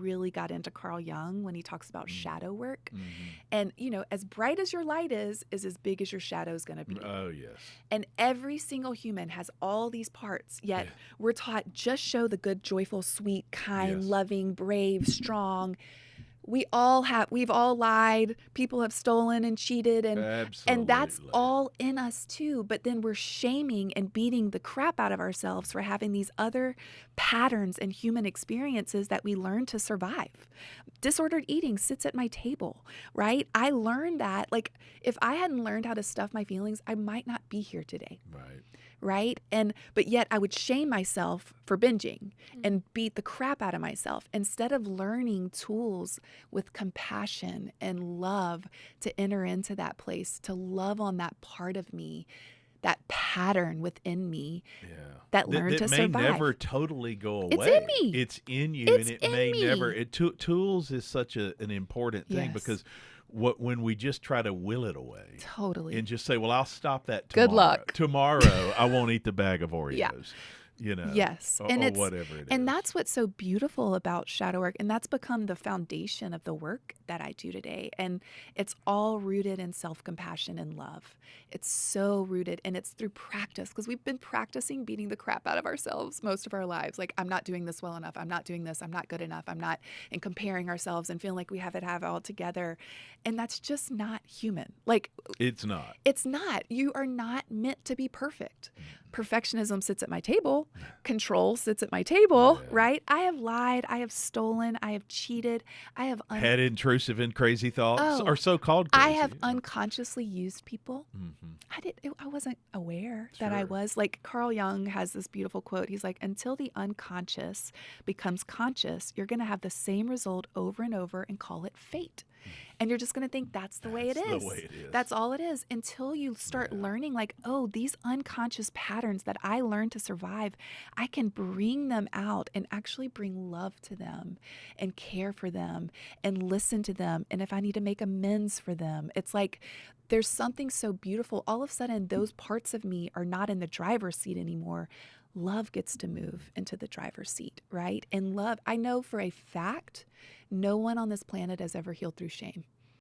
really got into Carl Jung when he talks about shadow work. Mm-hmm. And, as bright as your light is as big as your shadow is going to be. Oh, yes. And every single human has all these parts, yet Yeah. we're taught just show the good, joyful, sweet, kind, Yes. loving, brave, strong. We've all lied, people have stolen and cheated, and that's Absolutely. all in us too. But then we're shaming and beating the crap out of ourselves for having these other patterns and human experiences that we learn to survive. Disordered eating sits at my table, right? I learned that, like, if I hadn't learned how to stuff my feelings, I might not be here today. Right? But yet I would shame myself for binging and beat the crap out of myself instead of learning tools with compassion and love to enter into that place, to love on that part of me, that pattern within me that learned to survive. That may never totally go away. It's in me. It's in you, It's and it in may me. never. Tools is such an important thing Yes. because when we just try to will it away, Totally. and just say, "Well, I'll stop that tomorrow. Good luck. Tomorrow, I won't eat the bag of Oreos." Yeah. Yes. or whatever it is. And that's what's so beautiful about shadow work. And that's become the foundation of the work that I do today. And it's all rooted in self-compassion and love. It's so rooted, and it's through practice, because we've been practicing beating the crap out of ourselves most of our lives. Like, I'm not doing this well enough. I'm not doing this. I'm not good enough. I'm not, and comparing ourselves and feeling like we have it all together. And that's just not human. Like, it's not. It's not. You are not meant to be perfect. Perfectionism sits at my table. Control sits at my table, right? I have lied. I have stolen. I have cheated. I have had intrusive and crazy thoughts, or so-called crazy. I have unconsciously used people. I wasn't aware that I was. Like, Carl Jung has this beautiful quote. He's like, until the unconscious becomes conscious, you're going to have the same result over and over and call it fate. And you're just going to think that's the way it is. The way it is. That's all it is, until you start learning, like, oh, these unconscious patterns that I learned to survive, I can bring them out and actually bring love to them and care for them and listen to them. And if I need to make amends for them, it's like there's something so beautiful. All of a sudden, those parts of me are not in the driver's seat anymore. Love gets to move into the driver's seat, right? And love, I know for a fact, no one on this planet has ever healed through shame.